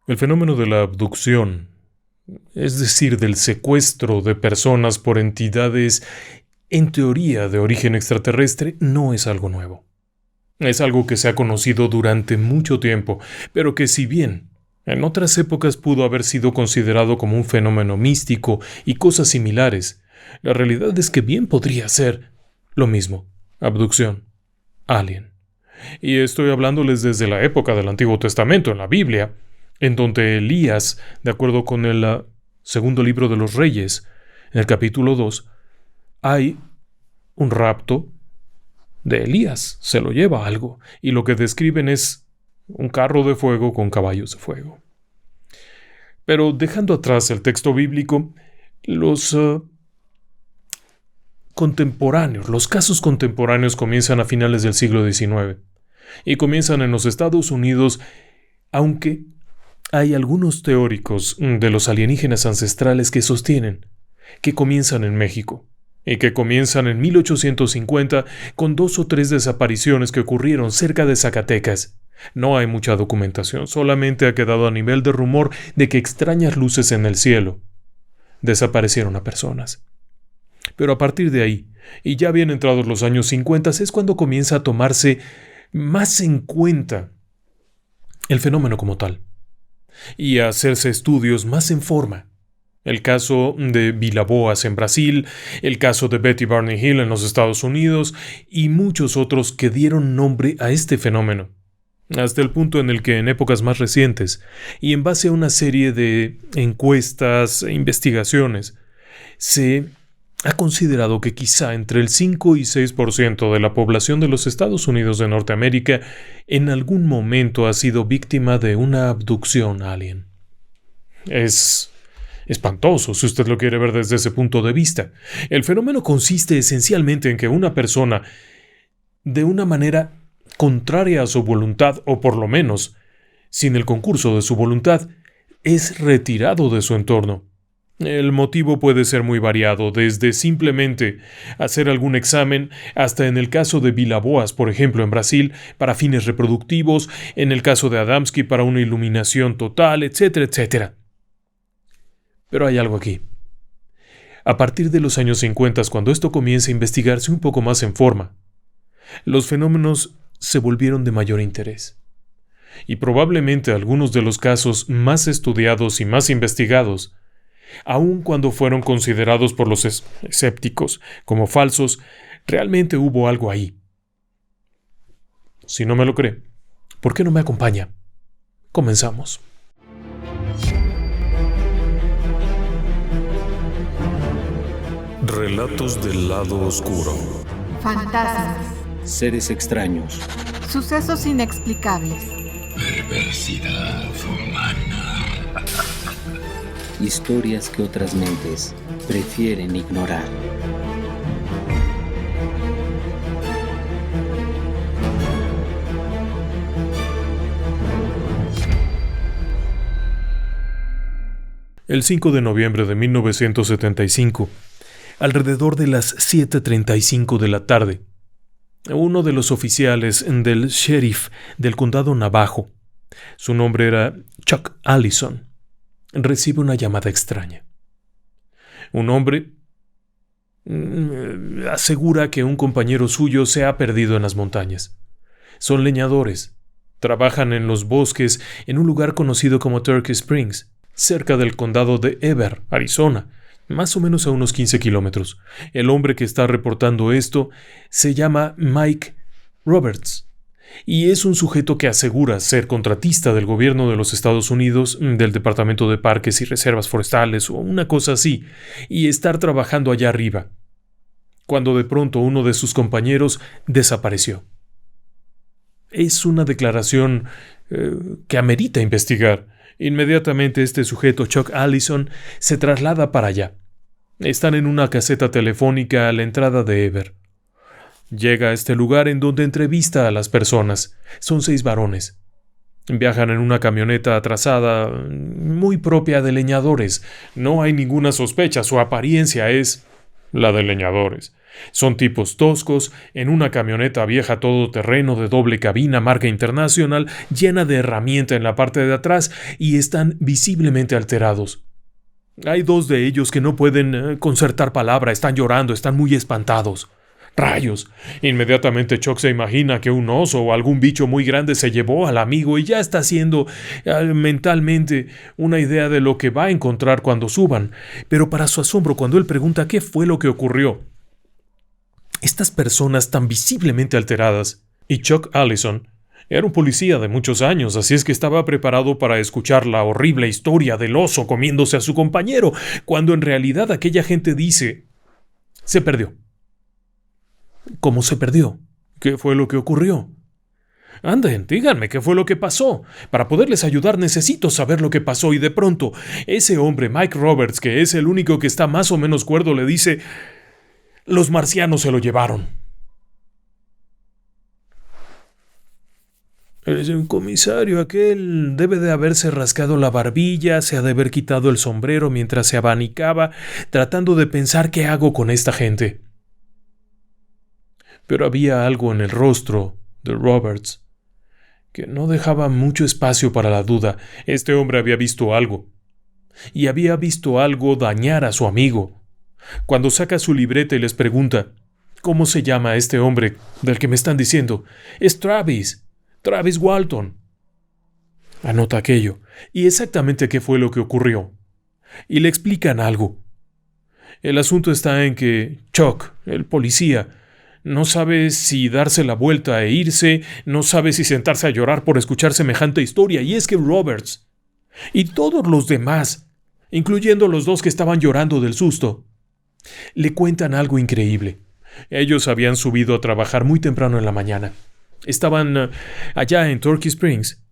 El fenómeno de la abducción, es decir, del secuestro de personas por entidades en teoría de origen extraterrestre, no es algo nuevo. Es algo que se ha conocido durante mucho tiempo, pero que si bien en otras épocas pudo haber sido considerado como un fenómeno místico y cosas similares, la realidad es que bien podría ser lo mismo: abducción, alien. Y estoy hablándoles desde la época del Antiguo Testamento, en la Biblia, en donde Elías, de acuerdo con el segundo libro de los Reyes, en el capítulo 2, hay un rapto de Elías, se lo lleva algo, y lo que describen es un carro de fuego con caballos de fuego. Pero dejando atrás el texto bíblico, los casos contemporáneos comienzan a finales del siglo XIX, y comienzan en los Estados Unidos, aunque hay algunos teóricos de los alienígenas ancestrales que sostienen que comienzan en México, y que comienzan en 1850 con 2 o 3 desapariciones que ocurrieron cerca de Zacatecas. No hay mucha documentación, solamente ha quedado a nivel de rumor de que extrañas luces en el cielo desaparecieron a personas. Pero a partir de ahí, y ya bien entrados los años 50, es cuando comienza a tomarse más en cuenta el fenómeno como tal, y a hacerse estudios más en forma. El caso de Vilaboas en Brasil, el caso de Betty Barney Hill en los Estados Unidos y muchos otros que dieron nombre a este fenómeno, hasta el punto en el que en épocas más recientes, y en base a una serie de encuestas e investigaciones, se ha considerado que quizá entre el 5 y 6% de la población de los Estados Unidos de Norteamérica en algún momento ha sido víctima de una abducción alien. Es espantoso, si usted lo quiere ver desde ese punto de vista. El fenómeno consiste esencialmente en que una persona, de una manera contraria a su voluntad, o por lo menos sin el concurso de su voluntad, es retirado de su entorno. El motivo puede ser muy variado, desde simplemente hacer algún examen, hasta en el caso de Vilaboas, por ejemplo, en Brasil, para fines reproductivos, en el caso de Adamski para una iluminación total, etcétera, etcétera. Pero hay algo aquí. A partir de los años 50, cuando esto comienza a investigarse un poco más en forma, los fenómenos se volvieron de mayor interés. Y probablemente algunos de los casos más estudiados y más investigados, aun cuando fueron considerados por los escépticos como falsos, realmente hubo algo ahí. Si no me lo cree, ¿por qué no me acompaña? Comenzamos. Relatos del lado oscuro. Fantasmas. Seres extraños. Sucesos inexplicables. Perversidad humana. Historias que otras mentes prefieren ignorar. El 5 de noviembre de 1975, alrededor de las 7:35 de la tarde, uno de los oficiales del sheriff del condado Navajo, su nombre era Chuck Allison, recibe una llamada extraña. Un hombre asegura que un compañero suyo se ha perdido en las montañas. Son leñadores. Trabajan en los bosques en un lugar conocido como Turkey Springs, cerca del condado de Heber, Arizona, más o menos a unos 15 kilómetros. El hombre que está reportando esto se llama Mike Roberts, y es un sujeto que asegura ser contratista del gobierno de los Estados Unidos, del Departamento de Parques y Reservas Forestales o una cosa así, y estar trabajando allá arriba, cuando de pronto uno de sus compañeros desapareció. Es una declaración que amerita investigar. Inmediatamente este sujeto, Chuck Allison, se traslada para allá. Están en una caseta telefónica a la entrada de Heber. Llega a este lugar en donde entrevista a las personas. Son 6 varones. Viajan en una camioneta atrasada, muy propia de leñadores. No hay ninguna sospecha, su apariencia es la de leñadores. Son tipos toscos, en una camioneta vieja todoterreno de doble cabina marca internacional, llena de herramienta en la parte de atrás, y están visiblemente alterados. Hay 2 de ellos que no pueden concertar palabra, están llorando, están muy espantados. ¡Rayos! Inmediatamente Chuck se imagina que un oso o algún bicho muy grande se llevó al amigo y ya está haciendo mentalmente una idea de lo que va a encontrar cuando suban. Pero para su asombro, cuando él pregunta qué fue lo que ocurrió, estas personas tan visiblemente alteradas, y Chuck Allison era un policía de muchos años, así es que estaba preparado para escuchar la horrible historia del oso comiéndose a su compañero, cuando en realidad aquella gente dice: se perdió. ¿Cómo se perdió? ¿Qué fue lo que ocurrió? Anden, díganme qué fue lo que pasó. Para poderles ayudar necesito saber lo que pasó. Y de pronto, ese hombre, Mike Roberts, que es el único que está más o menos cuerdo, le dice: los marcianos se lo llevaron. El comisario aquel debe de haberse rascado la barbilla, se ha de haber quitado el sombrero mientras se abanicaba, tratando de pensar qué hago con esta gente. Pero había algo en el rostro de Roberts que no dejaba mucho espacio para la duda. Este hombre había visto algo, y había visto algo dañar a su amigo. Cuando saca su libreta y les pregunta: ¿cómo se llama este hombre del que me están diciendo? Es Travis Walton. Anota aquello, y exactamente qué fue lo que ocurrió. Y le explican algo. El asunto está en que Chuck, el policía, no sabe si darse la vuelta e irse, no sabe si sentarse a llorar por escuchar semejante historia, y es que Roberts y todos los demás, incluyendo los 2 que estaban llorando del susto, le cuentan algo increíble. Ellos habían subido a trabajar muy temprano en la mañana. Estaban allá en Turkey Springs,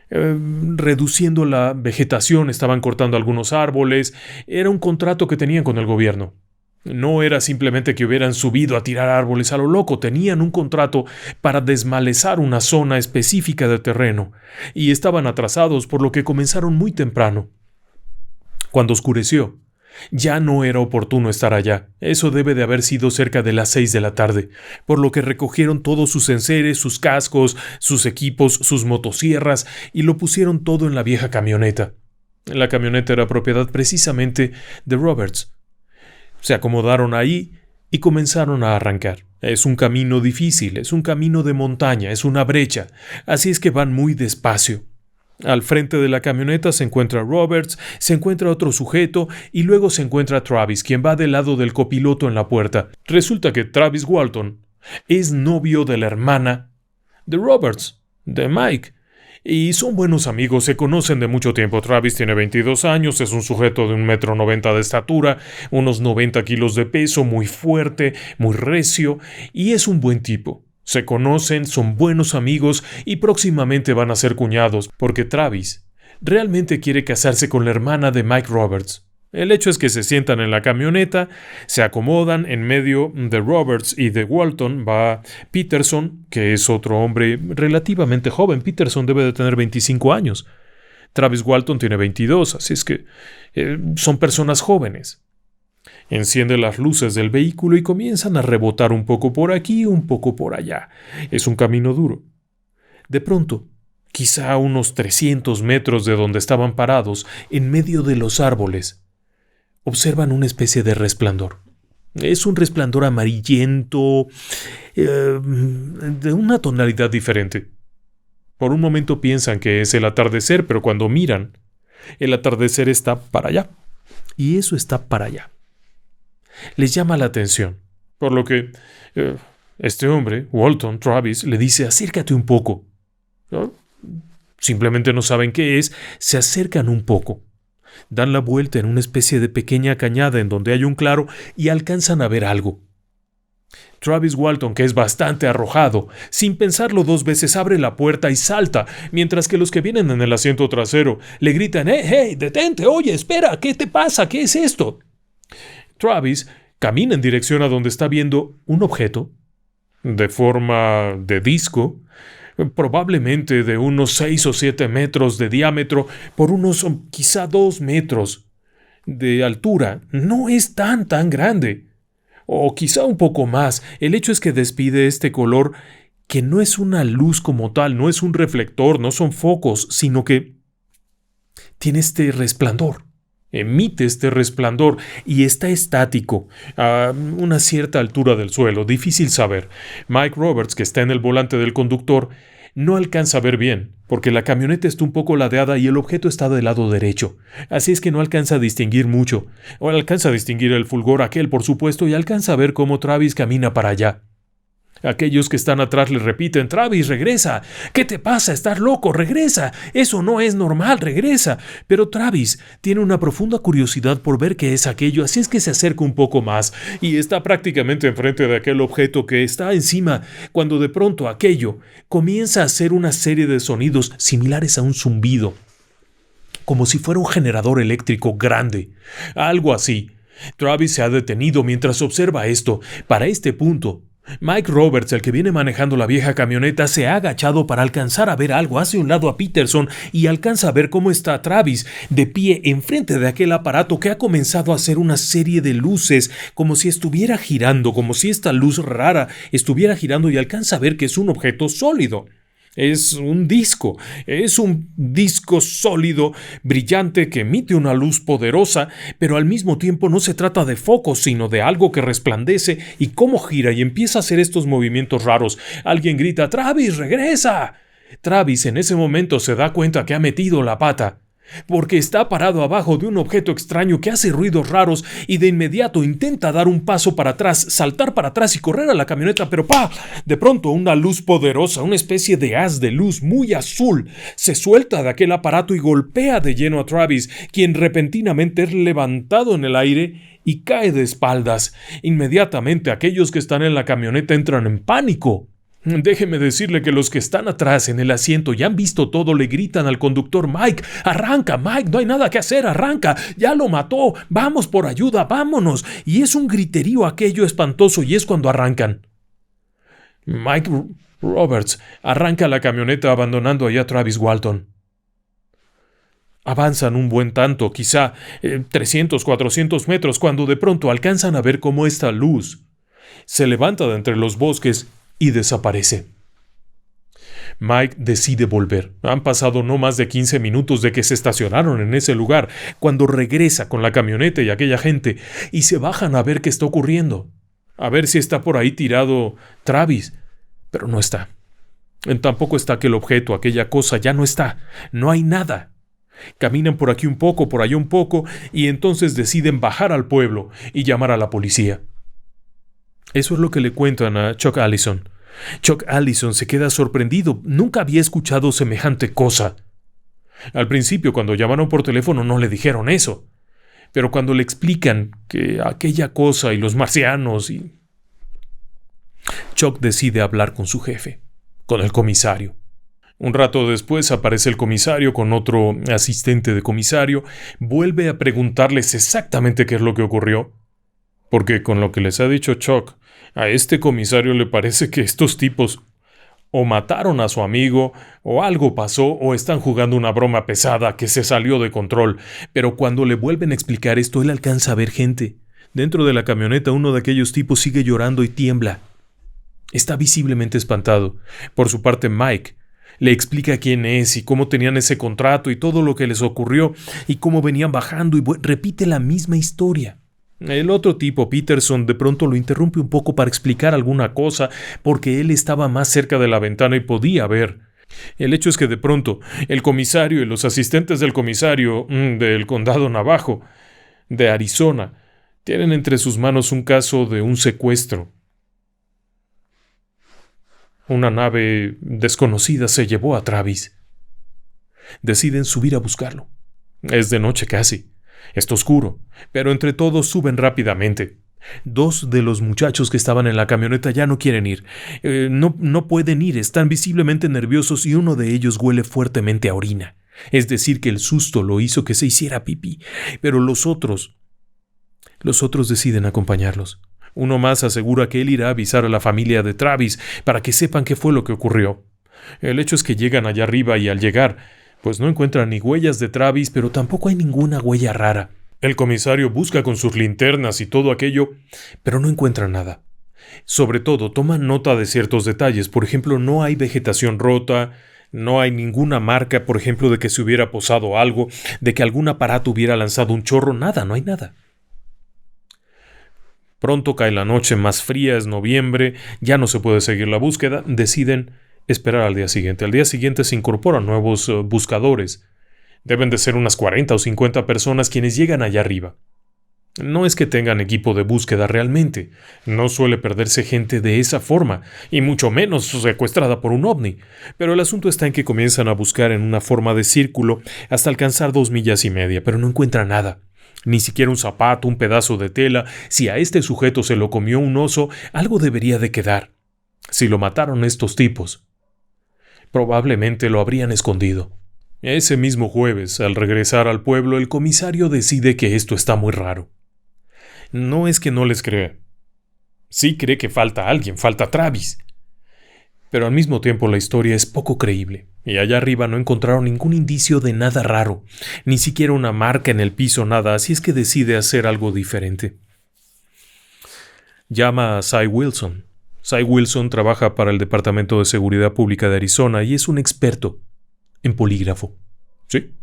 reduciendo la vegetación, estaban cortando algunos árboles. Era un contrato que tenían con el gobierno. No era simplemente que hubieran subido a tirar árboles a lo loco, tenían un contrato para desmalezar una zona específica de terreno, y estaban atrasados, por lo que comenzaron muy temprano. Cuando oscureció, ya no era oportuno estar allá. Eso debe de haber sido cerca de las 6 de la tarde, por lo que recogieron todos sus enseres, sus cascos, sus equipos, sus motosierras, y lo pusieron todo en la vieja camioneta. La camioneta era propiedad precisamente de Roberts. Se acomodaron ahí y comenzaron a arrancar. Es un camino difícil, es un camino de montaña, es una brecha, así es que van muy despacio. Al frente de la camioneta se encuentra Roberts, se encuentra otro sujeto y luego se encuentra Travis, quien va del lado del copiloto en la puerta. Resulta que Travis Walton es novio de la hermana de Roberts, de Mike, y son buenos amigos, se conocen de mucho tiempo. Travis tiene 22 años, es un sujeto de 1,90 m de estatura, unos 90 kilos de peso, muy fuerte, muy recio, y es un buen tipo. Se conocen, son buenos amigos y próximamente van a ser cuñados, porque Travis realmente quiere casarse con la hermana de Mike Roberts. El hecho es que se sientan en la camioneta, se acomodan. En medio de Roberts y de Walton va Peterson, que es otro hombre relativamente joven. Peterson debe de tener 25 años. Travis Walton tiene 22, así es que son personas jóvenes. Enciende las luces del vehículo y comienzan a rebotar un poco por aquí, un poco por allá. Es un camino duro. De pronto, quizá a unos 300 metros de donde estaban parados, en medio de los árboles, observan una especie de resplandor. Es un resplandor amarillento, de una tonalidad diferente. Por un momento piensan que es el atardecer, pero cuando miran, el atardecer está para allá. Y eso está para allá. Les llama la atención, por lo que este hombre, Walton, Travis, le dice: acércate un poco. ¿No? Simplemente no saben qué es, se acercan un poco. Dan la vuelta en una especie de pequeña cañada en donde hay un claro y alcanzan a ver algo. Travis Walton, que es bastante arrojado, sin pensarlo 2 veces abre la puerta y salta, mientras que los que vienen en el asiento trasero le gritan: ¡Hey, detente! Oye, espera, ¿qué te pasa? ¿Qué es esto? Travis camina en dirección a donde está viendo un objeto de forma de disco, probablemente de unos 6 o 7 metros de diámetro por unos quizá 2 metros de altura. No es tan grande. o quizá un poco más. El hecho es que despide este color que no es una luz como tal, no es un reflector, no son focos, sino que tiene este resplandor. Emite este resplandor y está estático, a una cierta altura del suelo, difícil saber. Mike Roberts, que está en el volante del conductor, no alcanza a ver bien, porque la camioneta está un poco ladeada y el objeto está del lado derecho. Así es que no alcanza a distinguir mucho. O alcanza a distinguir el fulgor aquel, por supuesto, y alcanza a ver cómo Travis camina para allá. Aquellos que están atrás le repiten: Travis, regresa. ¿Qué te pasa? ¿Estás loco? Regresa. Eso no es normal, regresa. Pero Travis tiene una profunda curiosidad por ver qué es aquello, así es que se acerca un poco más y está prácticamente enfrente de aquel objeto que está encima, cuando de pronto aquello comienza a hacer una serie de sonidos similares a un zumbido, como si fuera un generador eléctrico grande. Algo así. Travis se ha detenido mientras observa esto. Para este punto, Mike Roberts, el que viene manejando la vieja camioneta, se ha agachado para alcanzar a ver algo. Hace un lado a Peterson y alcanza a ver cómo está Travis de pie enfrente de aquel aparato que ha comenzado a hacer una serie de luces, como si estuviera girando, como si esta luz rara estuviera girando, y alcanza a ver que es un objeto sólido. Es un disco sólido, brillante, que emite una luz poderosa, pero al mismo tiempo no se trata de focos, sino de algo que resplandece y cómo gira y empieza a hacer estos movimientos raros. Alguien grita: ¡Travis, regresa! Travis en ese momento se da cuenta que ha metido la pata, porque está parado abajo de un objeto extraño que hace ruidos raros y de inmediato intenta dar un paso para atrás, saltar para atrás y correr a la camioneta, pero ¡pa! De pronto una luz poderosa, una especie de haz de luz muy azul, se suelta de aquel aparato y golpea de lleno a Travis, quien repentinamente es levantado en el aire y cae de espaldas. Inmediatamente aquellos que están en la camioneta entran en pánico. Déjeme decirle que los que están atrás en el asiento y han visto todo le gritan al conductor: Mike, arranca, Mike, no hay nada que hacer, arranca, ya lo mató, vamos por ayuda, vámonos. Y es un griterío aquello espantoso, y es cuando arrancan. Mike Roberts arranca la camioneta abandonando allá a Travis Walton. Avanzan un buen tanto, quizá 300, 400 metros, cuando de pronto alcanzan a ver cómo esta luz se levanta de entre los bosques y desaparece. Mike decide volver. Han pasado no más de 15 minutos de que se estacionaron en ese lugar, cuando regresa con la camioneta y aquella gente, y se bajan a ver qué está ocurriendo. A ver si está por ahí tirado Travis. Pero no está. Tampoco está aquel objeto, aquella cosa, ya no está. No hay nada. Caminan por aquí un poco, por allá un poco, y entonces deciden bajar al pueblo y llamar a la policía. Eso es lo que le cuentan a Chuck Allison. Chuck Allison se queda sorprendido. Nunca había escuchado semejante cosa. Al principio, cuando llamaron por teléfono, no le dijeron eso. Pero cuando le explican que aquella cosa y los marcianos Chuck decide hablar con su jefe, con el comisario. Un rato después aparece el comisario con otro asistente de comisario. Vuelve a preguntarles exactamente qué es lo que ocurrió. Porque con lo que les ha dicho Chuck, a este comisario le parece que estos tipos o mataron a su amigo, o algo pasó, o están jugando una broma pesada que se salió de control. Pero cuando le vuelven a explicar esto, él alcanza a ver gente. Dentro de la camioneta, uno de aquellos tipos sigue llorando y tiembla. Está visiblemente espantado. Por su parte, Mike le explica quién es y cómo tenían ese contrato y todo lo que les ocurrió y cómo venían bajando, y repite la misma historia. El otro tipo, Peterson, de pronto lo interrumpe un poco para explicar alguna cosa, porque él estaba más cerca de la ventana y podía ver. El hecho es que de pronto el comisario y los asistentes del comisario del condado Navajo, de Arizona, tienen entre sus manos un caso de un secuestro. Una nave desconocida se llevó a Travis. Deciden subir a buscarlo. Es de noche casi. Está oscuro, pero entre todos suben rápidamente. Dos de los muchachos que estaban en la camioneta ya no quieren ir. No pueden ir, están visiblemente nerviosos y uno de ellos huele fuertemente a orina. Es decir, que el susto lo hizo que se hiciera pipí. Pero los otros deciden acompañarlos. Uno más asegura que él irá a avisar a la familia de Travis para que sepan qué fue lo que ocurrió. El hecho es que llegan allá arriba y al llegar, pues no encuentran ni huellas de Travis, pero tampoco hay ninguna huella rara. El comisario busca con sus linternas y todo aquello, pero no encuentra nada. Sobre todo, toma nota de ciertos detalles. Por ejemplo, no hay vegetación rota, no hay ninguna marca, por ejemplo, de que se hubiera posado algo, de que algún aparato hubiera lanzado un chorro, nada, no hay nada. Pronto cae la noche más fría, es noviembre, ya no se puede seguir la búsqueda, deciden esperar al día siguiente. Al día siguiente se incorporan nuevos buscadores. Deben de ser unas 40 o 50 personas quienes llegan allá arriba. No es que tengan equipo de búsqueda realmente, no suele perderse gente de esa forma, y mucho menos secuestrada por un ovni, pero el asunto está en que comienzan a buscar en una forma de círculo hasta alcanzar 2,5 millas, pero no encuentran nada. Ni siquiera un zapato, un pedazo de tela. Si a este sujeto se lo comió un oso, algo debería de quedar. Si lo mataron estos tipos, probablemente lo habrían escondido. Ese mismo jueves, al regresar al pueblo, el comisario decide que esto está muy raro. No es que no les crea. Sí cree que falta alguien, falta Travis. Pero al mismo tiempo la historia es poco creíble, y allá arriba no encontraron ningún indicio de nada raro, ni siquiera una marca en el piso, nada, así es que decide hacer algo diferente. Llama a Cy Wilson. Cy Wilson trabaja para el Departamento de Seguridad Pública de Arizona y es un experto en polígrafo. Sí,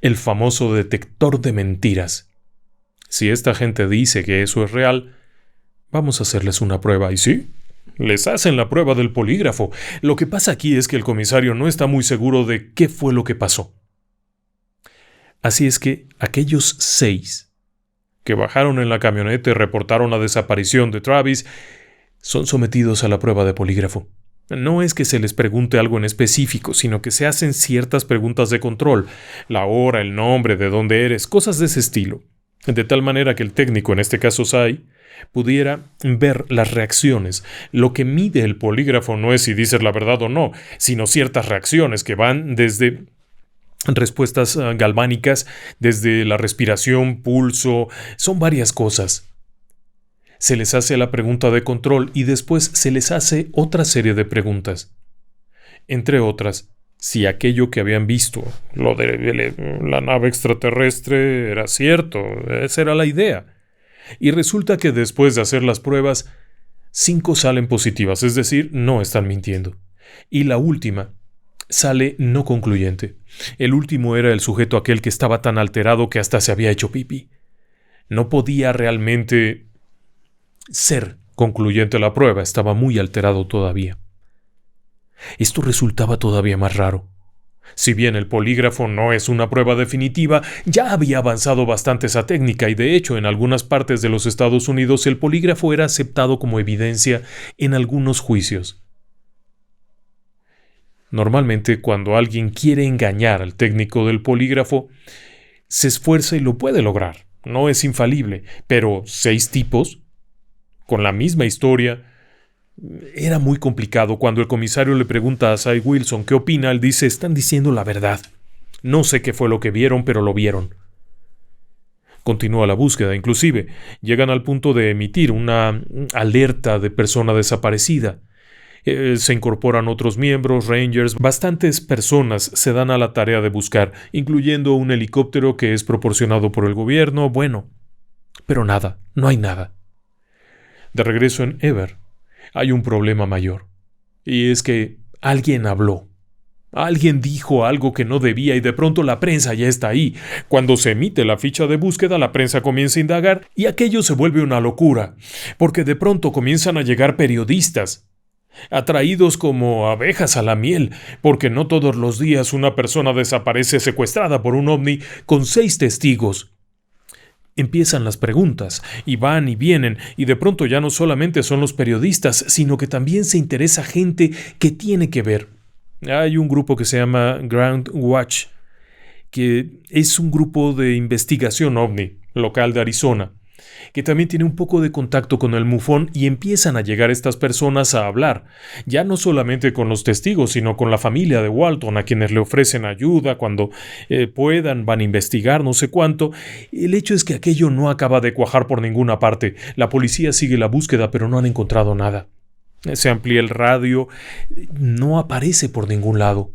el famoso detector de mentiras. Si esta gente dice que eso es real, vamos a hacerles una prueba, y sí, les hacen la prueba del polígrafo. Lo que pasa aquí es que el comisario no está muy seguro de qué fue lo que pasó. Así es que aquellos 6 que bajaron en la camioneta y reportaron la desaparición de Travis son sometidos a la prueba de polígrafo. No es que se les pregunte algo en específico, sino que se hacen ciertas preguntas de control, la hora, el nombre, de dónde eres, cosas de ese estilo, de tal manera que el técnico, en este caso Cy, pudiera ver las reacciones. Lo que mide el polígrafo no es si dices la verdad o no, sino ciertas reacciones que van desde respuestas galvánicas, desde la respiración, pulso, son varias cosas. Se les hace la pregunta de control y después se les hace otra serie de preguntas. Entre otras, si aquello que habían visto, lo de la nave extraterrestre, era cierto, esa era la idea. Y resulta que después de hacer las pruebas, 5 salen positivas, es decir, no están mintiendo. Y la última sale no concluyente. El último era el sujeto aquel que estaba tan alterado que hasta se había hecho pipí. No podía realmente ser concluyente la prueba, estaba muy alterado todavía. Esto resultaba todavía más raro. Si bien el polígrafo no es una prueba definitiva, ya había avanzado bastante esa técnica y de hecho en algunas partes de los Estados Unidos el polígrafo era aceptado como evidencia en algunos juicios. Normalmente cuando alguien quiere engañar al técnico del polígrafo, se esfuerza y lo puede lograr. No es infalible, pero 6 tipos con la misma historia era muy complicado. Cuando el comisario le pregunta a Cy Wilson qué opina, él dice: están diciendo la verdad. No sé qué fue lo que vieron, pero lo vieron. Continúa la búsqueda, inclusive llegan al punto de emitir una alerta de persona desaparecida. Se incorporan otros miembros, rangers, bastantes personas se dan a la tarea de buscar, incluyendo un helicóptero que es proporcionado por el gobierno, bueno, pero nada, no hay nada. De regreso en Ever, hay un problema mayor, y es que alguien habló. Alguien dijo algo que no debía y de pronto la prensa ya está ahí. Cuando se emite la ficha de búsqueda, la prensa comienza a indagar y aquello se vuelve una locura, porque de pronto comienzan a llegar periodistas, atraídos como abejas a la miel, porque no todos los días una persona desaparece secuestrada por un ovni con 6 testigos. Empiezan las preguntas, y van y vienen, y de pronto ya no solamente son los periodistas, sino que también se interesa gente que tiene que ver. Hay un grupo que se llama Ground Watch, que es un grupo de investigación ovni local de Arizona, que también tiene un poco de contacto con el MUFON y empiezan a llegar estas personas a hablar, ya no solamente con los testigos, sino con la familia de Walton, a quienes le ofrecen ayuda cuando puedan, van a investigar, no sé cuánto. El hecho es que aquello no acaba de cuajar por ninguna parte. La policía sigue la búsqueda, pero no han encontrado nada. Se amplía el radio, no aparece por ningún lado.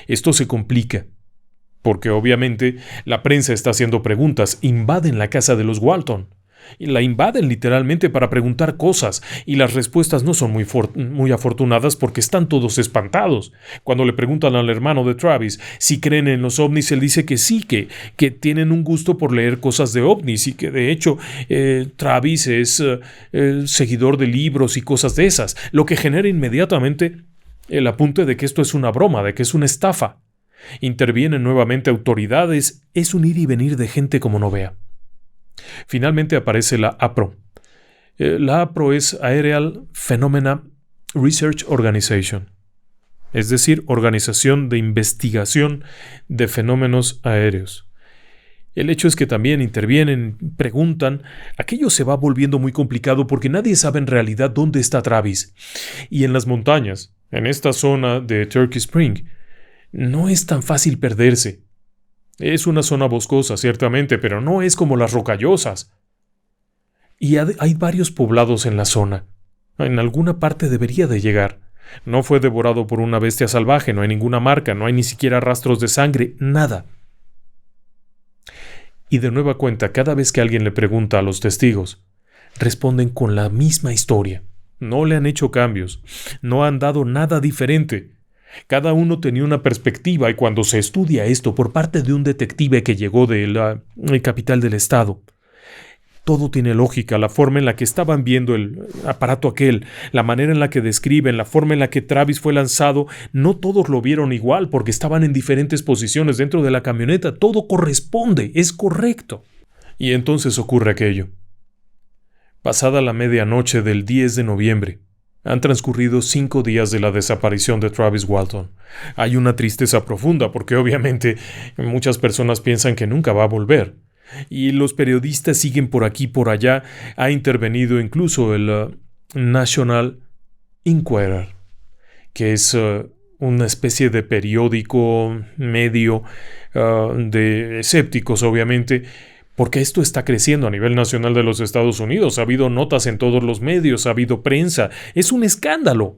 Esto se complica, porque obviamente la prensa está haciendo preguntas, invaden la casa de los Walton. Y la invaden literalmente para preguntar cosas, y las respuestas no son muy afortunadas porque están todos espantados. Cuando le preguntan al hermano de Travis si creen en los ovnis, él dice que sí, que tienen un gusto por leer cosas de ovnis y que de hecho Travis es seguidor de libros y cosas de esas, lo que genera inmediatamente el apunte de que esto es una broma, de que es una estafa. Intervienen nuevamente autoridades, es un ir y venir de gente como no vea. Finalmente aparece la APRO. La APRO es Aerial Phenomena Research Organization, es decir, Organización de Investigación de Fenómenos Aéreos. El hecho es que también intervienen, preguntan. Aquello se va volviendo muy complicado porque nadie sabe en realidad dónde está Travis. Y en las montañas, en esta zona de Turkey Spring, no es tan fácil perderse. Es una zona boscosa, ciertamente, pero no es como las Rocallosas. Y hay varios poblados en la zona. En alguna parte debería de llegar. No fue devorado por una bestia salvaje, no hay ninguna marca, no hay ni siquiera rastros de sangre, nada. Y de nueva cuenta, cada vez que alguien le pregunta a los testigos, responden con la misma historia. No le han hecho cambios, no han dado nada diferente. Cada uno tenía una perspectiva, y cuando se estudia esto por parte de un detective que llegó de la capital del estado, todo tiene lógica. La forma en la que estaban viendo el aparato aquel, la manera en la que describen, la forma en la que Travis fue lanzado, no todos lo vieron igual porque estaban en diferentes posiciones dentro de la camioneta. Todo corresponde, es correcto. Y entonces ocurre aquello. Pasada la medianoche del 10 de noviembre, han transcurrido 5 días de la desaparición de Travis Walton. Hay una tristeza profunda porque obviamente muchas personas piensan que nunca va a volver. Y los periodistas siguen por aquí y por allá. Ha intervenido incluso el National Enquirer, que es una especie de periódico medio de escépticos, obviamente, porque esto está creciendo a nivel nacional de los Estados Unidos. Ha habido notas en todos los medios, ha habido prensa. Es un escándalo.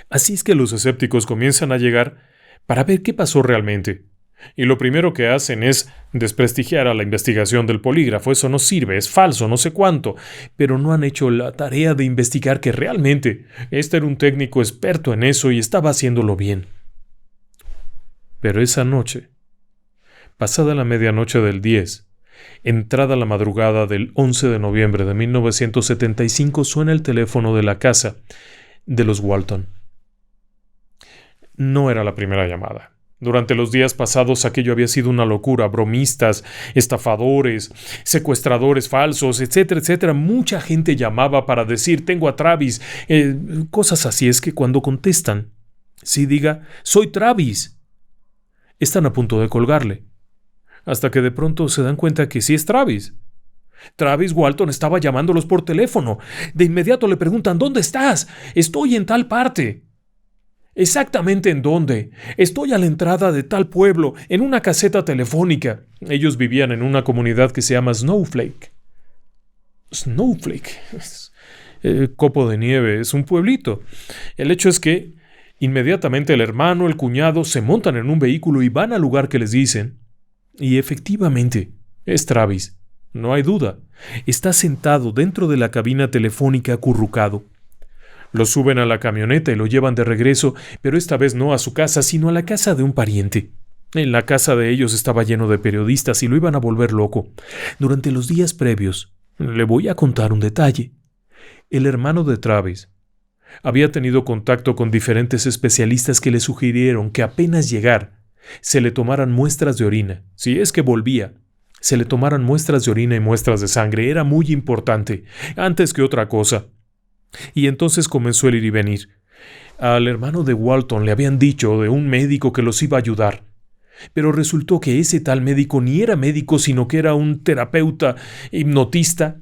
Así es que los escépticos comienzan a llegar para ver qué pasó realmente. Y lo primero que hacen es desprestigiar a la investigación del polígrafo. Eso no sirve, es falso, no sé cuánto. Pero no han hecho la tarea de investigar que realmente este era un técnico experto en eso y estaba haciéndolo bien. Pero esa noche, pasada la medianoche del 10, entrada la madrugada del 11 de noviembre de 1975, suena el teléfono de la casa de los Walton. No era la primera llamada. Durante los días pasados aquello había sido una locura. Bromistas, estafadores, secuestradores falsos, etcétera, etcétera. Mucha gente llamaba para decir, tengo a Travis, cosas así. Es que cuando contestan, sí diga, soy Travis, están a punto de colgarle. Hasta que de pronto se dan cuenta que sí es Travis. Travis Walton estaba llamándolos por teléfono. De inmediato le preguntan, ¿dónde estás? Estoy en tal parte. ¿Exactamente en dónde? Estoy a la entrada de tal pueblo, en una caseta telefónica. Ellos vivían en una comunidad que se llama Snowflake. Snowflake. Copo de nieve, es un pueblito. El hecho es que inmediatamente el hermano, el cuñado, se montan en un vehículo y van al lugar que les dicen. Y efectivamente, es Travis. No hay duda. Está sentado dentro de la cabina telefónica acurrucado. Lo suben a la camioneta y lo llevan de regreso, pero esta vez no a su casa, sino a la casa de un pariente. En la casa de ellos estaba lleno de periodistas y lo iban a volver loco. Durante los días previos, le voy a contar un detalle. El hermano de Travis había tenido contacto con diferentes especialistas que le sugirieron que apenas llegar, se le tomaran muestras de orina. Si es que volvía, se le tomaran muestras de orina y muestras de sangre. Era muy importante, antes que otra cosa. Y entonces comenzó el ir y venir. Al hermano de Walton le habían dicho de un médico que los iba a ayudar. Pero resultó que ese tal médico ni era médico, sino que era un terapeuta hipnotista.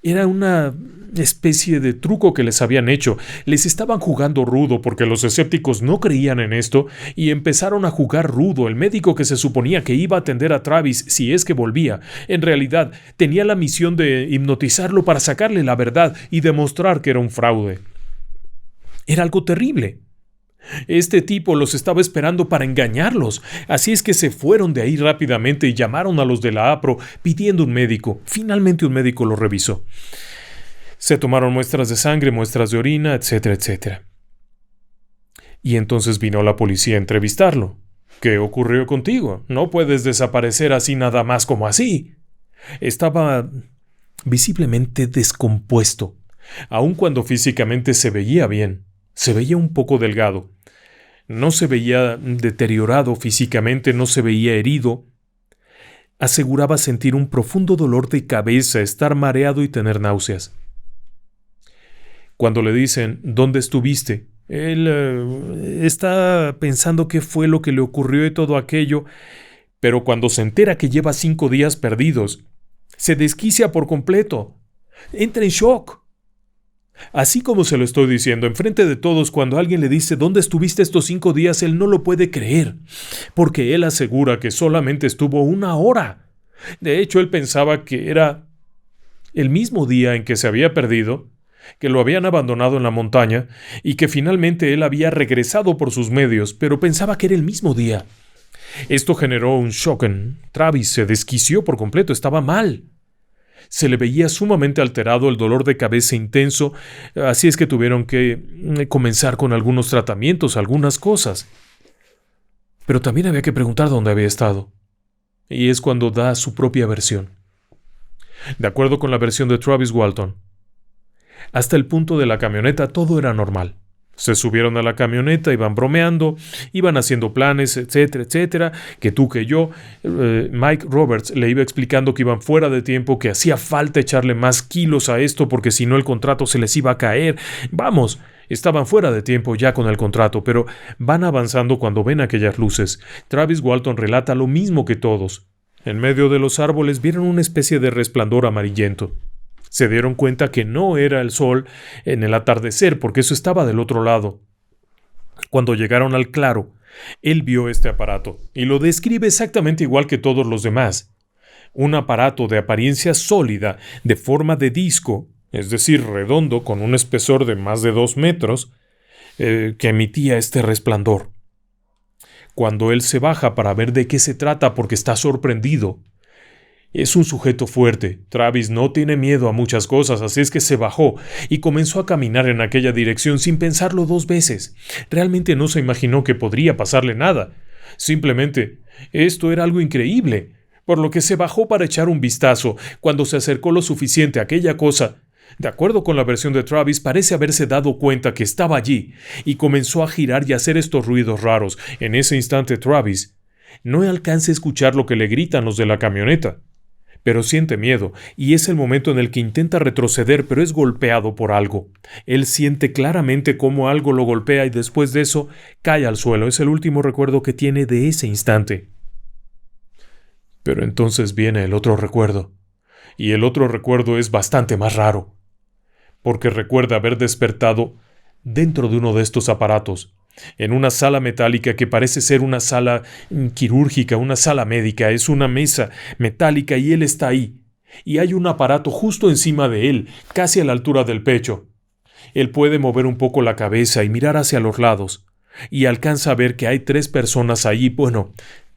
Era una especie de truco que les habían hecho. Les estaban jugando rudo porque los escépticos no creían en esto y empezaron a jugar rudo. El médico que se suponía que iba a atender a Travis si es que volvía, en realidad tenía la misión de hipnotizarlo para sacarle la verdad y demostrar que era un fraude. Era algo terrible. Este tipo los estaba esperando para engañarlos, así es que se fueron de ahí rápidamente y llamaron a los de la APRO pidiendo un médico. Finalmente un médico lo revisó. Se tomaron muestras de sangre, muestras de orina, etcétera, etcétera. Y entonces vino la policía a entrevistarlo. ¿Qué ocurrió contigo? No puedes desaparecer así nada más como así. Estaba visiblemente descompuesto, aun cuando físicamente se veía bien. Se veía un poco delgado. No se veía deteriorado físicamente, no se veía herido. Aseguraba sentir un profundo dolor de cabeza, estar mareado y tener náuseas. Cuando le dicen, ¿dónde estuviste?, él está pensando qué fue lo que le ocurrió y todo aquello, pero cuando se entera que lleva 5 días perdidos, se desquicia por completo. Entra en shock. Así como se lo estoy diciendo, enfrente de todos, cuando alguien le dice ¿dónde estuviste estos 5 días?, él no lo puede creer, porque él asegura que solamente estuvo 1 hora. De hecho, él pensaba que era el mismo día en que se había perdido, que lo habían abandonado en la montaña y que finalmente él había regresado por sus medios, pero pensaba que era el mismo día. Esto generó un shock en Travis, se desquició por completo, estaba mal. Se le veía sumamente alterado, el dolor de cabeza intenso, así es que tuvieron que comenzar con algunos tratamientos, algunas cosas. Pero también había que preguntar dónde había estado. Y es cuando da su propia versión. De acuerdo con la versión de Travis Walton, hasta el punto de la camioneta todo era normal. Se subieron a la camioneta, iban bromeando, iban haciendo planes, etcétera, etcétera, que tú, que yo. Mike Roberts le iba explicando que iban fuera de tiempo, que hacía falta echarle más kilos a esto porque si no el contrato se les iba a caer. Vamos, estaban fuera de tiempo ya con el contrato, pero van avanzando cuando ven aquellas luces. Travis Walton relata lo mismo que todos. En medio de los árboles vieron una especie de resplandor amarillento. Se dieron cuenta que no era el sol en el atardecer, porque eso estaba del otro lado. Cuando llegaron al claro, él vio este aparato, y lo describe exactamente igual que todos los demás. Un aparato de apariencia sólida, de forma de disco, es decir, redondo, con un espesor de más de 2 metros, que emitía este resplandor. Cuando él se baja para ver de qué se trata porque está sorprendido, es un sujeto fuerte. Travis no tiene miedo a muchas cosas, así es que se bajó y comenzó a caminar en aquella dirección sin pensarlo 2 veces. Realmente no se imaginó que podría pasarle nada. Simplemente, esto era algo increíble, por lo que se bajó para echar un vistazo. Cuando se acercó lo suficiente a aquella cosa, de acuerdo con la versión de Travis, parece haberse dado cuenta que estaba allí y comenzó a girar y a hacer estos ruidos raros. En ese instante Travis no alcanza a escuchar lo que le gritan los de la camioneta, pero siente miedo, y es el momento en el que intenta retroceder, pero es golpeado por algo. Él siente claramente cómo algo lo golpea y después de eso cae al suelo. Es el último recuerdo que tiene de ese instante. Pero entonces viene el otro recuerdo, y el otro recuerdo es bastante más raro, porque recuerda haber despertado dentro de uno de estos aparatos, en una sala metálica que parece ser una sala quirúrgica, una sala médica. Es una mesa metálica y él está ahí. Y hay un aparato justo encima de él, casi a la altura del pecho. Él puede mover un poco la cabeza y mirar hacia los lados. Y alcanza a ver que hay 3 personas ahí,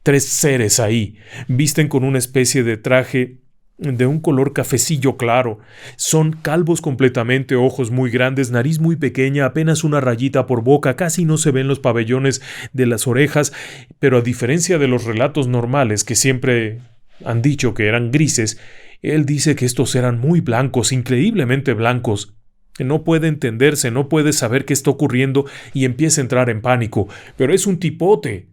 3 seres ahí. Visten con una especie de traje de un color cafecillo claro. Son calvos completamente, ojos muy grandes, nariz muy pequeña, apenas una rayita por boca, casi no se ven los pabellones de las orejas, pero a diferencia de los relatos normales que siempre han dicho que eran grises, él dice que estos eran muy blancos, increíblemente blancos. No puede entenderse, no puede saber qué está ocurriendo y empieza a entrar en pánico, pero es un tipote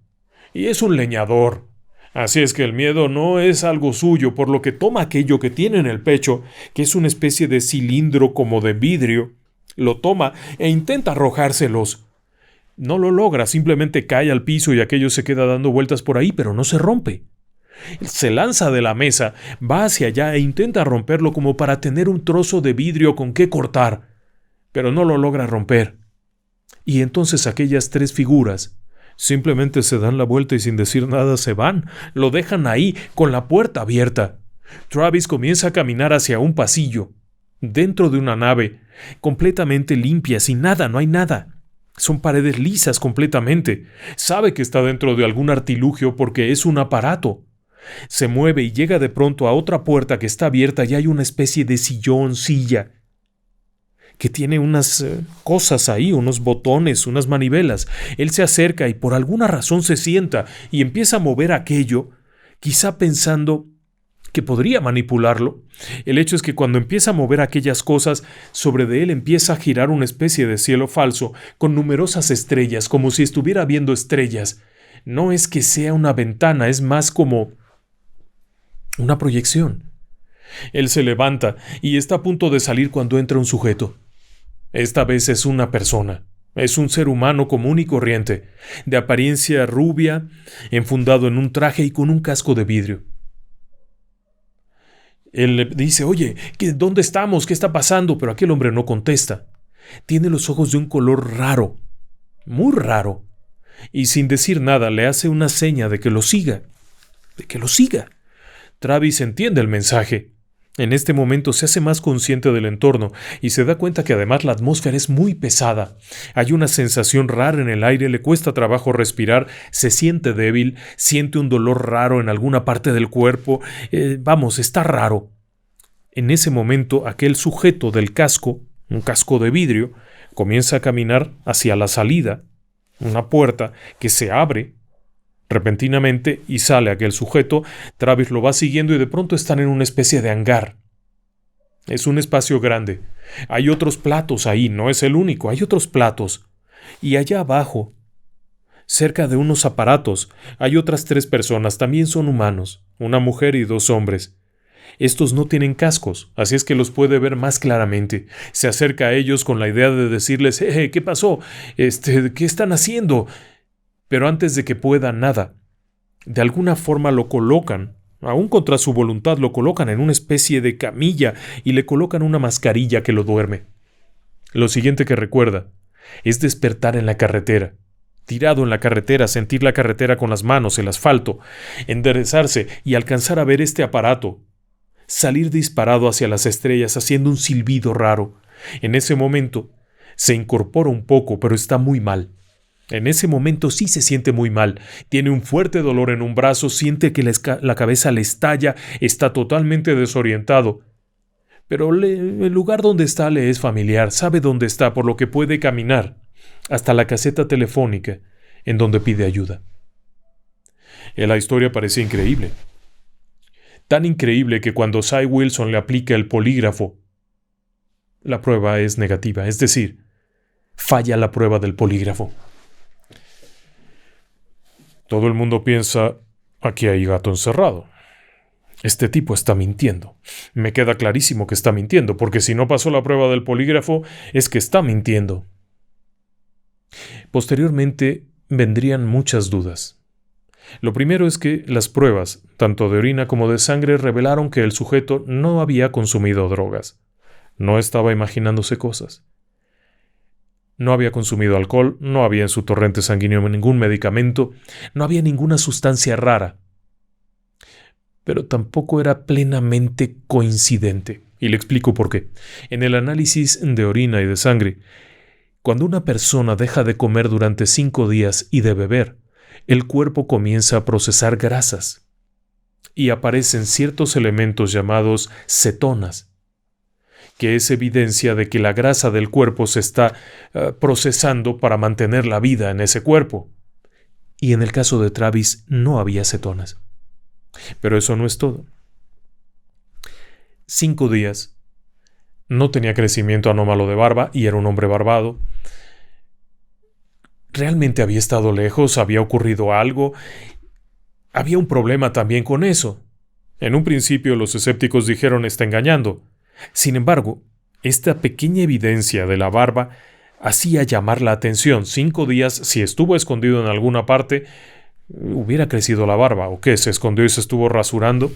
y es un leñador. Así es que el miedo no es algo suyo, por lo que toma aquello que tiene en el pecho, que es una especie de cilindro como de vidrio, lo toma e intenta arrojárselos. No lo logra, simplemente cae al piso y aquello se queda dando vueltas por ahí, pero no se rompe. Se lanza de la mesa, va hacia allá e intenta romperlo como para tener un trozo de vidrio con que cortar, pero no lo logra romper. Y entonces aquellas 3 figuras simplemente se dan la vuelta y sin decir nada se van, lo dejan ahí con la puerta abierta. Travis comienza a caminar hacia un pasillo, dentro de una nave, completamente limpia, sin nada, no hay nada. Son paredes lisas completamente. Sabe que está dentro de algún artilugio porque es un aparato. Se mueve y llega de pronto a otra puerta que está abierta y hay una especie de sillón, silla, que tiene unas cosas ahí, unos botones, unas manivelas. Él se acerca y por alguna razón se sienta y empieza a mover aquello, quizá pensando que podría manipularlo. El hecho es que cuando empieza a mover aquellas cosas, sobre de él empieza a girar una especie de cielo falso, con numerosas estrellas, como si estuviera viendo estrellas. No es que sea una ventana, es más como una proyección. Él se levanta y está a punto de salir cuando entra un sujeto. Esta vez es una persona. Es un ser humano común y corriente, de apariencia rubia, enfundado en un traje y con un casco de vidrio. Él le dice, oye, ¿dónde estamos? ¿Qué está pasando? Pero aquel hombre no contesta. Tiene los ojos de un color raro, muy raro, y sin decir nada le hace una seña de que lo siga, Travis entiende el mensaje. En este momento se hace más consciente del entorno y se da cuenta que además la atmósfera es muy pesada. Hay una sensación rara en el aire, le cuesta trabajo respirar, se siente débil, siente un dolor raro en alguna parte del cuerpo. Está raro. En ese momento, aquel sujeto del casco, un casco de vidrio, comienza a caminar hacia la salida, una puerta que se abre repentinamente y sale aquel sujeto. Travis lo va siguiendo y de pronto están en una especie de hangar. Es un espacio grande. Hay otros platos ahí, no es el único, hay otros platos. Y allá abajo, cerca de unos aparatos, hay otras 3 personas, también son humanos, una mujer y 2 hombres. Estos no tienen cascos, así es que los puede ver más claramente. Se acerca a ellos con la idea de decirles, ¿qué pasó? ¿Qué están haciendo? Pero antes de que pueda nada, de alguna forma lo colocan, aún contra su voluntad, lo colocan en una especie de camilla y le colocan una mascarilla que lo duerme. Lo siguiente que recuerda es despertar en la carretera, tirado en la carretera, sentir la carretera con las manos, el asfalto, enderezarse y alcanzar a ver este aparato, salir disparado hacia las estrellas haciendo un silbido raro. En ese momento se incorpora un poco, pero está muy mal. En ese momento sí se siente muy mal, tiene un fuerte dolor en un brazo, siente que la cabeza le estalla, está totalmente desorientado. Pero el lugar donde está le es familiar, sabe dónde está, por lo que puede caminar hasta la caseta telefónica, en donde pide ayuda. La historia parece increíble. Tan increíble que cuando Cy Wilson le aplica el polígrafo, la prueba es negativa, es decir, falla la prueba del polígrafo. Todo el mundo piensa, aquí hay gato encerrado. Este tipo está mintiendo. Me queda clarísimo que está mintiendo, porque si no pasó la prueba del polígrafo, es que está mintiendo. Posteriormente vendrían muchas dudas. Lo primero es que las pruebas, tanto de orina como de sangre, revelaron que el sujeto no había consumido drogas. No estaba imaginándose cosas. No había consumido alcohol, no había en su torrente sanguíneo ningún medicamento, no había ninguna sustancia rara. Pero tampoco era plenamente coincidente. Y le explico por qué. En el análisis de orina y de sangre, cuando una persona deja de comer durante 5 días y de beber, el cuerpo comienza a procesar grasas. Y aparecen ciertos elementos llamados cetonas, que es evidencia de que la grasa del cuerpo se está procesando para mantener la vida en ese cuerpo. Y en el caso de Travis no había cetonas. Pero eso no es todo. 5 días. No tenía crecimiento anómalo de barba y era un hombre barbado. Realmente había estado lejos, había ocurrido algo. Había un problema también con eso. En un principio los escépticos dijeron está engañando. Sin embargo, esta pequeña evidencia de la barba hacía llamar la atención. 5 días, si estuvo escondido en alguna parte, hubiera crecido la barba. ¿O qué? ¿Se escondió y se estuvo rasurando?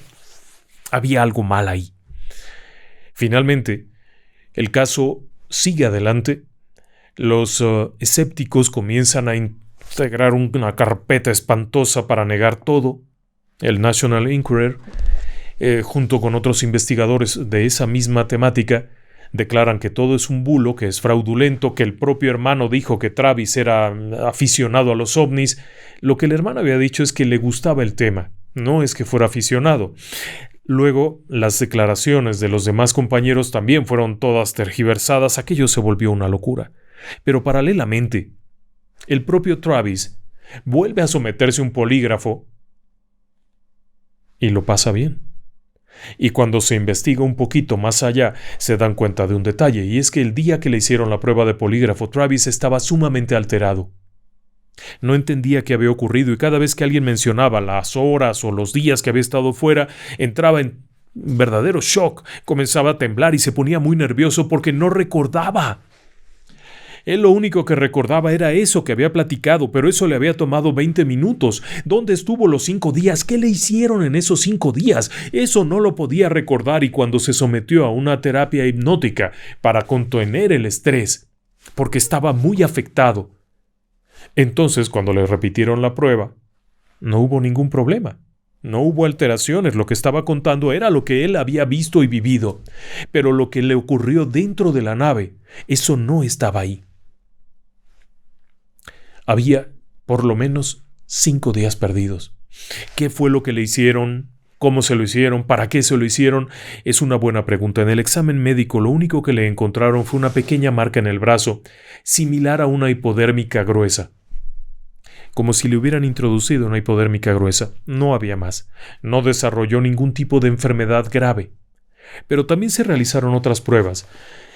Había algo mal ahí. Finalmente, el caso sigue adelante. Los escépticos comienzan a integrar una carpeta espantosa para negar todo. El National Enquirer, junto con otros investigadores de esa misma temática, Declaran que todo es un bulo, que es fraudulento, que el propio hermano dijo que Travis era aficionado a los ovnis. Lo que el hermano había dicho es que le gustaba el tema, no es que fuera aficionado. Luego, las declaraciones de los demás compañeros también fueron todas tergiversadas, aquello se volvió una locura. Pero paralelamente, el propio Travis vuelve a someterse a un polígrafo y lo pasa bien. Y cuando se investiga un poquito más allá, se dan cuenta de un detalle, y es que el día que le hicieron la prueba de polígrafo, Travis estaba sumamente alterado. No entendía qué había ocurrido, y cada vez que alguien mencionaba las horas o los días que había estado fuera, entraba en verdadero shock, comenzaba a temblar y se ponía muy nervioso porque no recordaba. Él lo único que recordaba era eso que había platicado, pero eso le había tomado 20 minutos. ¿Dónde estuvo los 5 días? ¿Qué le hicieron en esos 5 días? Eso no lo podía recordar, y cuando se sometió a una terapia hipnótica para contener el estrés, porque estaba muy afectado, entonces cuando le repitieron la prueba, no hubo ningún problema. No hubo alteraciones, lo que estaba contando era lo que él había visto y vivido, pero lo que le ocurrió dentro de la nave, eso no estaba ahí. Había por lo menos 5 días perdidos. ¿Qué fue lo que le hicieron? ¿Cómo se lo hicieron? ¿Para qué se lo hicieron? Es una buena pregunta. En el examen médico lo único que le encontraron fue una pequeña marca en el brazo, similar a una hipodérmica gruesa. Como si le hubieran introducido una hipodérmica gruesa. No había más. No desarrolló ningún tipo de enfermedad grave. Pero también se realizaron otras pruebas.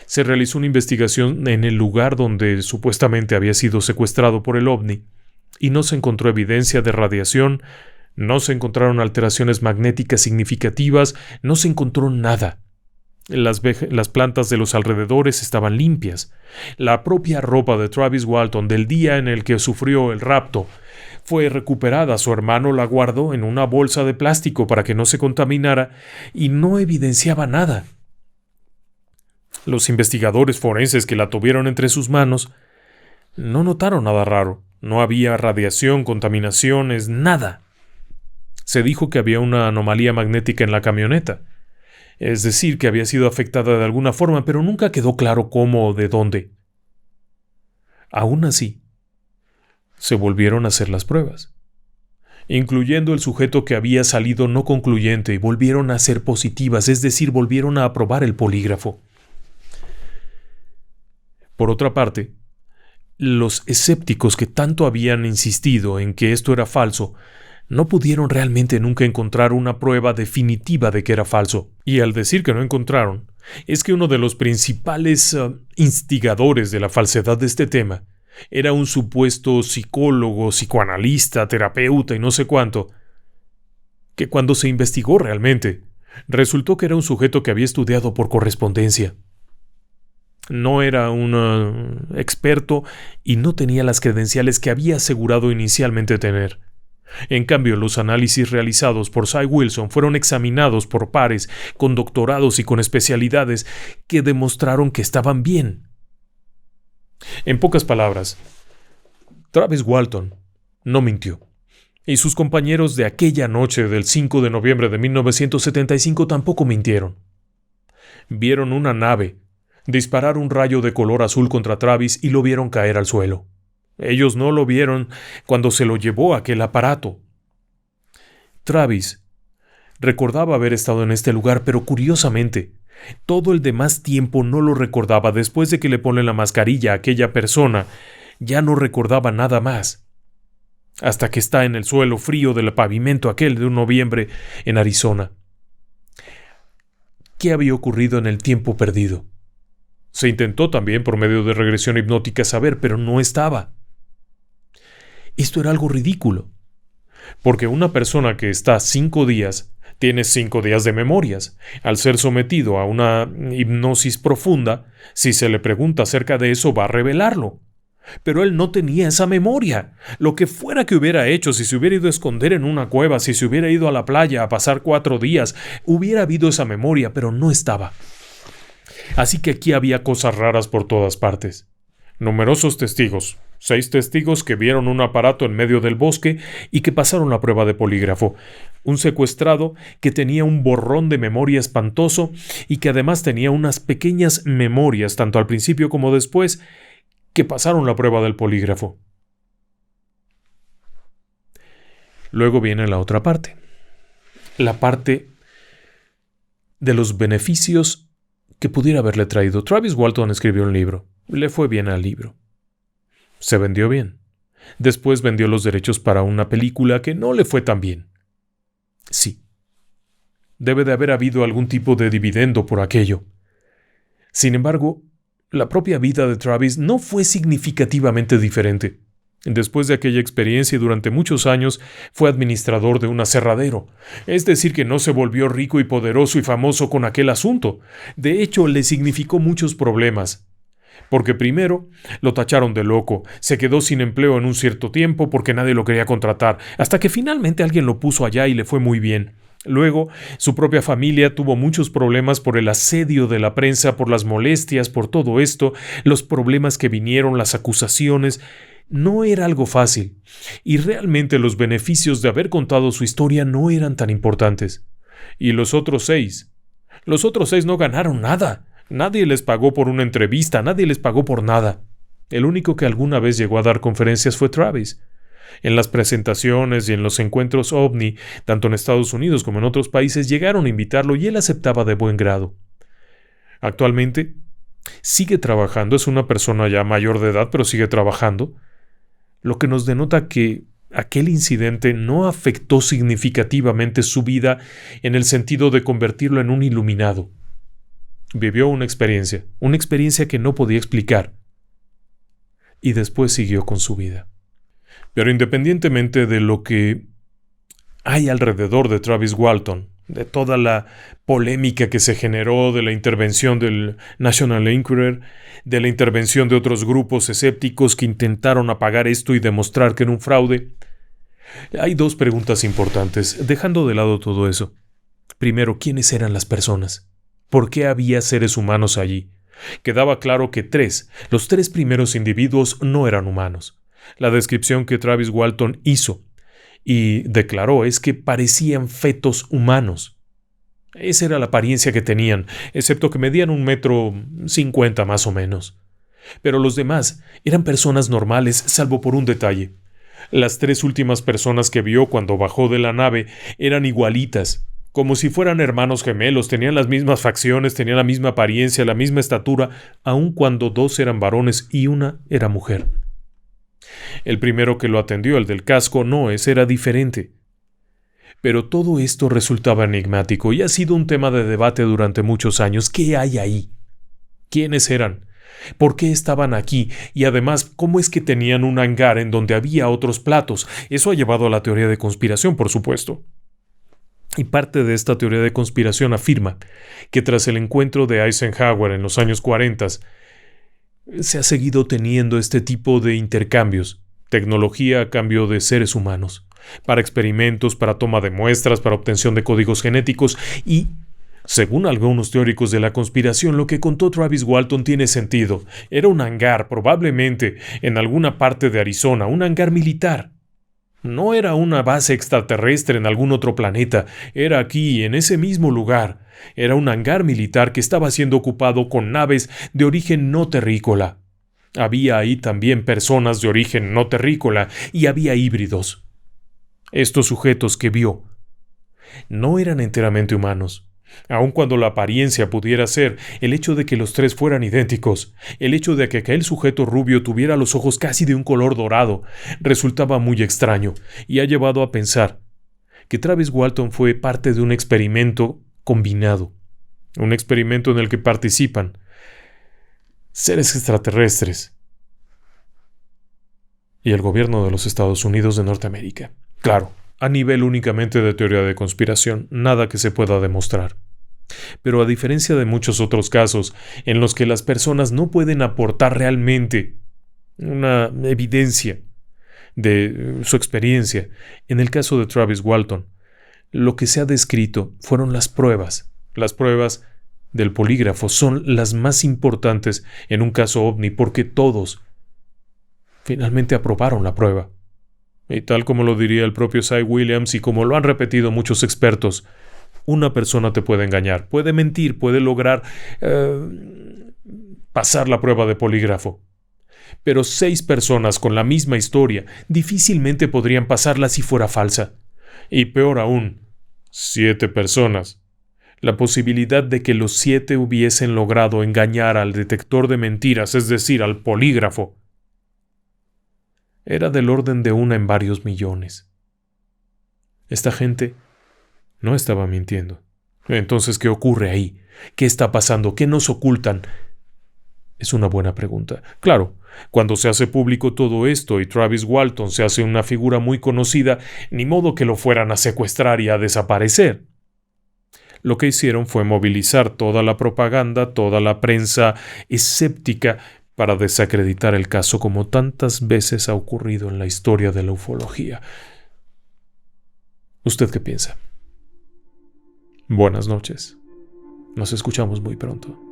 Se realizó una investigación en el lugar donde supuestamente había sido secuestrado por el ovni, y no se encontró evidencia de radiación, no se encontraron alteraciones magnéticas significativas, no se encontró nada. Las plantas de los alrededores estaban limpias. La propia ropa de Travis Walton del día en el que sufrió el rapto fue recuperada. Su hermano la guardó en una bolsa de plástico para que no se contaminara y no evidenciaba nada. Los investigadores forenses que la tuvieron entre sus manos no notaron nada raro. No había radiación, contaminaciones, nada. Se dijo que había una anomalía magnética en la camioneta. Es decir, que había sido afectada de alguna forma, pero nunca quedó claro cómo o de dónde. Aún así, se volvieron a hacer las pruebas, incluyendo el sujeto que había salido no concluyente, y volvieron a ser positivas, es decir, volvieron a aprobar el polígrafo. Por otra parte, los escépticos que tanto habían insistido en que esto era falso, no pudieron realmente nunca encontrar una prueba definitiva de que era falso. Y al decir que no encontraron, es que uno de los principales instigadores de la falsedad de este tema era un supuesto psicólogo, psicoanalista, terapeuta y no sé cuánto, que cuando se investigó realmente, resultó que era un sujeto que había estudiado por correspondencia. No era un experto y no tenía las credenciales que había asegurado inicialmente tener. En cambio, los análisis realizados por Cy Wilson fueron examinados por pares con doctorados y con especialidades que demostraron que estaban bien. En pocas palabras, Travis Walton no mintió, y sus compañeros de aquella noche del 5 de noviembre de 1975 tampoco mintieron. Vieron una nave disparar un rayo de color azul contra Travis y lo vieron caer al suelo. Ellos no lo vieron cuando se lo llevó aquel aparato. Travis recordaba haber estado en este lugar, pero curiosamente, todo el demás tiempo no lo recordaba. Después de que le ponen la mascarilla a aquella persona, ya no recordaba nada más. Hasta que está en el suelo frío del pavimento aquel de un noviembre en Arizona. ¿Qué había ocurrido en el tiempo perdido? Se intentó también por medio de regresión hipnótica saber, pero no estaba. Esto era algo ridículo, porque una persona que está 5 días tiene 5 días de memorias. Al ser sometido a una hipnosis profunda, si se le pregunta acerca de eso, va a revelarlo. Pero él no tenía esa memoria. Lo que fuera que hubiera hecho, si se hubiera ido a esconder en una cueva, si se hubiera ido a la playa a pasar 4 días, hubiera habido esa memoria, pero no estaba. Así que aquí había cosas raras por todas partes. Numerosos testigos, 6 testigos que vieron un aparato en medio del bosque y que pasaron la prueba de polígrafo. Un secuestrado que tenía un borrón de memoria espantoso y que además tenía unas pequeñas memorias, tanto al principio como después, que pasaron la prueba del polígrafo. Luego viene la otra parte. La parte de los beneficios que pudiera haberle traído. Travis Walton escribió un libro. Le fue bien al libro. Se vendió bien. Después vendió los derechos para una película que no le fue tan bien. Sí. Debe de haber habido algún tipo de dividendo por aquello. Sin embargo, la propia vida de Travis no fue significativamente diferente. Después de aquella experiencia y durante muchos años fue administrador de un aserradero. Es decir, que no se volvió rico y poderoso y famoso con aquel asunto. De hecho, le significó muchos problemas. Porque primero lo tacharon de loco, se quedó sin empleo en un cierto tiempo porque nadie lo quería contratar, hasta que finalmente alguien lo puso allá y le fue muy bien. Luego, su propia familia tuvo muchos problemas por el asedio de la prensa, por las molestias, por todo esto, los problemas que vinieron, las acusaciones. No era algo fácil, y realmente los beneficios de haber contado su historia no eran tan importantes. Y los otros 6 no ganaron nada. Nadie les pagó por una entrevista, nadie les pagó por nada. El único que alguna vez llegó a dar conferencias fue Travis. En las presentaciones y en los encuentros OVNI, tanto en Estados Unidos como en otros países, llegaron a invitarlo y él aceptaba de buen grado. Actualmente, sigue trabajando, es una persona ya mayor de edad, pero sigue trabajando, lo que nos denota que aquel incidente no afectó significativamente su vida en el sentido de convertirlo en un iluminado. Vivió una experiencia que no podía explicar, y después siguió con su vida. Pero independientemente de lo que hay alrededor de Travis Walton, de toda la polémica que se generó, de la intervención del National Enquirer, de la intervención de otros grupos escépticos que intentaron apagar esto y demostrar que era un fraude, hay 2 preguntas importantes, dejando de lado todo eso. Primero, ¿quiénes eran las personas? ¿Por qué había seres humanos allí? Quedaba claro que los 3 primeros individuos no eran humanos. La descripción que Travis Walton hizo y declaró es que parecían fetos humanos. Esa era la apariencia que tenían, excepto que medían 1,50 m más o menos. Pero los demás eran personas normales, salvo por un detalle. Las 3 últimas personas que vio cuando bajó de la nave eran igualitas, como si fueran hermanos gemelos, tenían las mismas facciones, tenían la misma apariencia, la misma estatura, aun cuando 2 eran varones y una era mujer. El primero que lo atendió, el del casco, ese era diferente. Pero todo esto resultaba enigmático y ha sido un tema de debate durante muchos años. ¿Qué hay ahí? ¿Quiénes eran? ¿Por qué estaban aquí? Y además, ¿cómo es que tenían un hangar en donde había otros platos? Eso ha llevado a la teoría de conspiración, por supuesto. Y parte de esta teoría de conspiración afirma que tras el encuentro de Eisenhower en los años 40, se ha seguido teniendo este tipo de intercambios, tecnología a cambio de seres humanos, para experimentos, para toma de muestras, para obtención de códigos genéticos y, según algunos teóricos de la conspiración, lo que contó Travis Walton tiene sentido. Era un hangar, probablemente en alguna parte de Arizona, un hangar militar. No era una base extraterrestre en algún otro planeta, era aquí, en ese mismo lugar. Era un hangar militar que estaba siendo ocupado con naves de origen no terrícola. Había ahí también personas de origen no terrícola y había híbridos. Estos sujetos que vio no eran enteramente humanos. Aun cuando la apariencia pudiera ser, el hecho de que los 3 fueran idénticos, el hecho de que aquel sujeto rubio tuviera los ojos casi de un color dorado, resultaba muy extraño y ha llevado a pensar que Travis Walton fue parte de un experimento combinado, un experimento en el que participan seres extraterrestres y el gobierno de los Estados Unidos de Norteamérica. Claro, a nivel únicamente de teoría de conspiración, nada que se pueda demostrar. Pero a diferencia de muchos otros casos en los que las personas no pueden aportar realmente una evidencia de su experiencia, en el caso de Travis Walton, lo que se ha descrito fueron las pruebas. Las pruebas del polígrafo son las más importantes en un caso OVNI porque todos Finalmente aprobaron la prueba. Y tal como lo diría el propio Cy Williams y como lo han repetido muchos expertos, una persona te puede engañar, puede mentir, puede lograr pasar la prueba de polígrafo. Pero 6 personas con la misma historia difícilmente podrían pasarla si fuera falsa. Y peor aún, 7 personas. La posibilidad de que los 7 hubiesen logrado engañar al detector de mentiras, es decir, al polígrafo, era del orden de 1 en varios millones. Esta gente no estaba mintiendo. Entonces, ¿qué ocurre ahí? ¿Qué está pasando? ¿Qué nos ocultan? Es una buena pregunta. Claro, cuando se hace público todo esto y Travis Walton se hace una figura muy conocida, ni modo que lo fueran a secuestrar y a desaparecer. Lo que hicieron fue movilizar toda la propaganda, toda la prensa escéptica para desacreditar el caso, como tantas veces ha ocurrido en la historia de la ufología. ¿Usted qué piensa? Buenas noches. Nos escuchamos muy pronto.